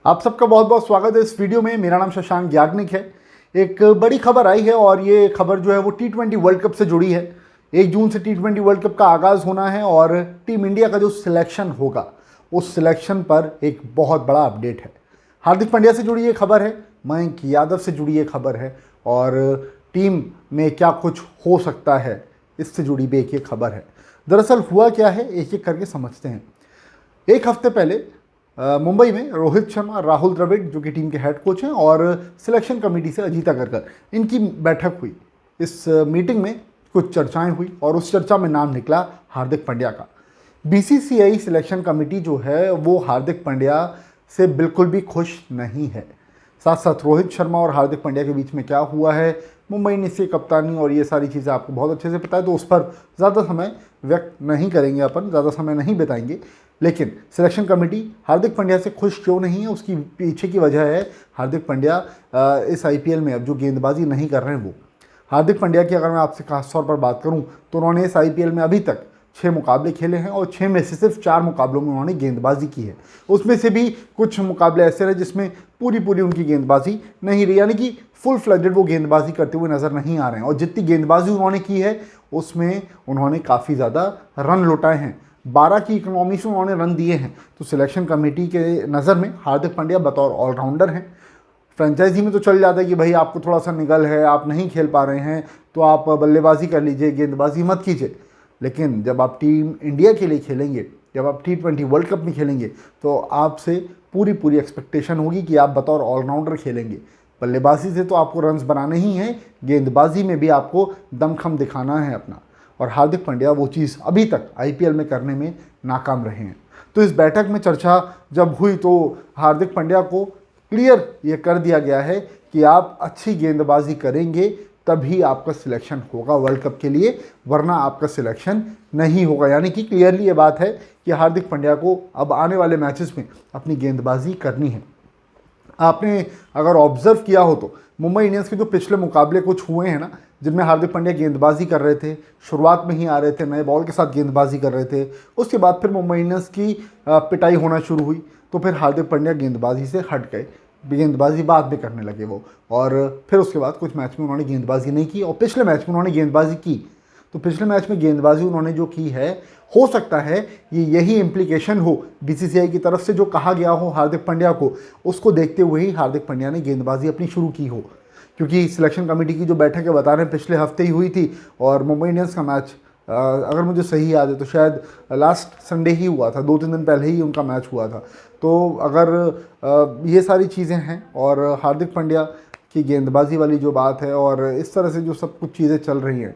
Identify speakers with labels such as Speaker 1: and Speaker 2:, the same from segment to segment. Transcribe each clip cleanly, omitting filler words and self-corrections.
Speaker 1: आप सबका बहुत बहुत स्वागत है इस वीडियो में। मेरा नाम शशांक याग्निक है। एक बड़ी खबर आई है और ये खबर जो है वो T20 वर्ल्ड कप से जुड़ी है। 1 जून से T20 वर्ल्ड कप का आगाज़ होना है और टीम इंडिया का जो सिलेक्शन होगा उस सिलेक्शन पर एक बहुत बड़ा अपडेट है। हार्दिक पांड्या से जुड़ी ये खबर है, मयंक यादव से जुड़ी ये खबर है और टीम में क्या कुछ हो सकता है इससे जुड़ी भी एक ये खबर है। दरअसल हुआ क्या है, एक एक करके समझते हैं। एक हफ्ते पहले मुंबई में रोहित शर्मा, राहुल द्रविड़ जो कि टीम के हेड कोच हैं और सिलेक्शन कमेटी से अजीत अग्रकर, इनकी बैठक हुई। इस मीटिंग में कुछ चर्चाएं हुई और उस चर्चा में नाम निकला हार्दिक पांड्या का। बीसीसीआई सिलेक्शन कमेटी जो है वो हार्दिक पांड्या से बिल्कुल भी खुश नहीं है। साथ साथ रोहित शर्मा और हार्दिक पांड्या के बीच में क्या हुआ है, मुंबई इंडियंस की कप्तानी और ये सारी चीज़ें आपको बहुत अच्छे से पता है, तो उस पर ज़्यादा समय व्यक्त नहीं करेंगे, अपन ज़्यादा समय नहीं बिताएंगे। लेकिन सिलेक्शन कमेटी हार्दिक पांड्या से खुश क्यों नहीं है, उसकी पीछे की वजह है हार्दिक पांड्या इस आईपीएल में अब जो गेंदबाजी नहीं कर रहे हैं वो। हार्दिक पांड्या की अगर मैं आपसे खास तौर पर बात करूं तो उन्होंने इस आईपीएल में अभी तक 6 मुकाबले खेले हैं और 6 में से सिर्फ 4 मुकाबलों में उन्होंने गेंदबाजी की है। उसमें से भी कुछ मुकाबले ऐसे रहे जिसमें पूरी उनकी गेंदबाजी नहीं रही, यानी कि फुल फ्लेजेड वो गेंदबाजी करते हुए नज़र नहीं आ रहे हैं। और जितनी गेंदबाजी उन्होंने की है उसमें उन्होंने काफ़ी ज़्यादा रन लौटाए हैं, 12 की इकोनॉमी से उन्होंने रन दिए हैं। तो सिलेक्शन कमेटी के नज़र में हार्दिक पांड्या बतौर ऑलराउंडर हैं। फ्रेंचाइजी में तो चल जाता है कि भाई आपको थोड़ा सा निगल है, आप नहीं खेल पा रहे हैं तो आप बल्लेबाजी कर लीजिए, गेंदबाजी मत कीजिए। लेकिन जब आप टीम इंडिया के लिए खेलेंगे, जब आप T20 वर्ल्ड कप में खेलेंगे तो आपसे पूरी एक्सपेक्टेशन होगी कि आप बतौर ऑलराउंडर खेलेंगे। बल्लेबाजी से तो आपको रन्स बनाने ही हैं, गेंदबाजी में भी आपको दमखम दिखाना है अपना। और हार्दिक पांड्या वो चीज़ अभी तक आईपीएल में करने में नाकाम रहे हैं। तो इस बैठक में चर्चा जब हुई तो हार्दिक पांड्या को क्लियर ये कर दिया गया है कि आप अच्छी गेंदबाजी करेंगे तभी आपका सिलेक्शन होगा वर्ल्ड कप के लिए, वरना आपका सिलेक्शन नहीं होगा। यानी कि क्लियरली ये बात है कि हार्दिक पांड्या को अब आने वाले मैचेस में अपनी गेंदबाजी करनी है। आपने अगर ऑब्जर्व किया हो तो मुंबई इंडियंस के जो पिछले मुकाबले कुछ हुए हैं ना, जिनमें हार्दिक पांड्या गेंदबाजी कर रहे थे, शुरुआत में ही आ रहे थे, नए बॉल के साथ गेंदबाजी कर रहे थे, उसके बाद फिर मुंबई इंडियंस की पिटाई होना शुरू हुई तो फिर हार्दिक पांड्या गेंदबाजी से हट गए, गेंदबाजी बाद में करने लगे वो। और फिर उसके बाद कुछ मैच में उन्होंने गेंदबाजी नहीं की और पिछले मैच में उन्होंने गेंदबाजी की। तो पिछले मैच में गेंदबाजी उन्होंने जो की है, हो सकता है ये यही इम्प्लीकेशन हो बीसीसीआई की तरफ से जो कहा गया हो हार्दिक पांड्या को, उसको देखते हुए ही हार्दिक पांड्या ने गेंदबाजी अपनी शुरू की हो। क्योंकि सिलेक्शन कमेटी की जो बैठक है बता रहे हैं पिछले हफ्ते ही हुई थी और मुंबई इंडियंस का मैच अगर मुझे सही याद है तो शायद लास्ट संडे ही हुआ था, 2-3 दिन पहले ही उनका मैच हुआ था। तो अगर ये सारी चीज़ें हैं और हार्दिक पांड्या की गेंदबाजी वाली जो बात है और इस तरह से जो सब कुछ चीज़ें चल रही हैं,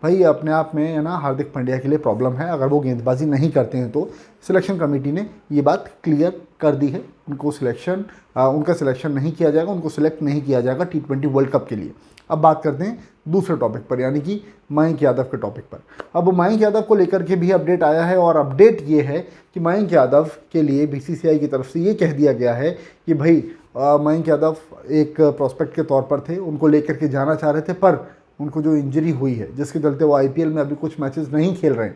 Speaker 1: भाई अपने आप में है ना हार्दिक पांड्या के लिए प्रॉब्लम है। अगर वो गेंदबाजी नहीं करते हैं तो सिलेक्शन कमेटी ने ये बात क्लियर कर दी है, उनको उनका सिलेक्शन नहीं किया जाएगा, उनको सिलेक्ट नहीं किया जाएगा T20 वर्ल्ड कप के लिए। अब बात करते हैं दूसरे टॉपिक पर, यानी कि मयंक यादव के टॉपिक पर। अब मयंक यादव को लेकर के भी अपडेट आया है और अपडेट ये है कि मयंक यादव के लिए बीसीसीआई की तरफ से ये कह दिया गया है कि भाई मयंक यादव एक प्रोस्पेक्ट के तौर पर थे, उनको लेकर के जाना चाह रहे थे, पर उनको जो इंजरी हुई है जिसके चलते वो आईपीएल में अभी कुछ मैचेस नहीं खेल रहे हैं।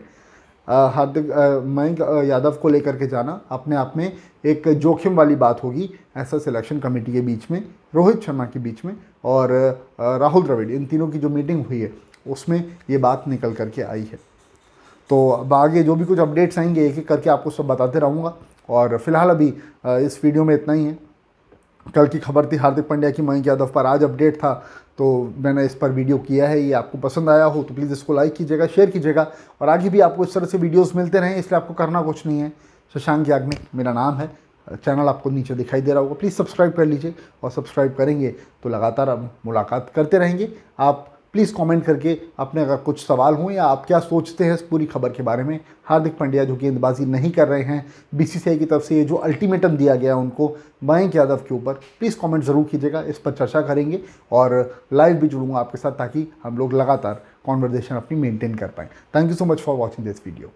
Speaker 1: मयंक यादव को लेकर के जाना अपने आप में एक जोखिम वाली बात होगी, ऐसा सिलेक्शन कमेटी के बीच में, रोहित शर्मा के बीच में और राहुल द्रविड़, इन तीनों की जो मीटिंग हुई है उसमें ये बात निकल करके आई है। तो अब आगे जो भी कुछ अपडेट्स आएंगे एक एक करके आपको सब बताते रहूँगा। और फिलहाल अभी इस वीडियो में इतना ही है। कल की खबर थी हार्दिक पांड्या की मयंक यादव पर, आज अपडेट था तो मैंने इस पर वीडियो किया है। ये आपको पसंद आया हो तो प्लीज़ इसको लाइक कीजिएगा, शेयर कीजिएगा और आगे भी आपको इस तरह से वीडियोस मिलते रहें, इसलिए आपको करना कुछ नहीं है। शशांक याग्निक मेरा नाम है, चैनल आपको नीचे दिखाई दे रहा होगा, प्लीज़ सब्सक्राइब कर लीजिए और सब्सक्राइब करेंगे तो लगातार हम मुलाकात करते रहेंगे। आप प्लीज़ कमेंट करके अपने अगर कुछ सवाल हों या आप क्या सोचते हैं इस पूरी खबर के बारे में, हार्दिक पांड्या जो गेंदबाजी नहीं कर रहे हैं, बीसीसीआई की तरफ से ये जो अल्टीमेटम दिया गया उनको मयंक यादव के ऊपर, प्लीज़ कमेंट ज़रूर कीजिएगा, इस पर चर्चा करेंगे और लाइव भी जुड़ूंगा आपके साथ ताकि हम लोग लगातार कॉन्वर्जेशन अपनी मेंटेन कर पाएँ। Thank you so much for watching this video.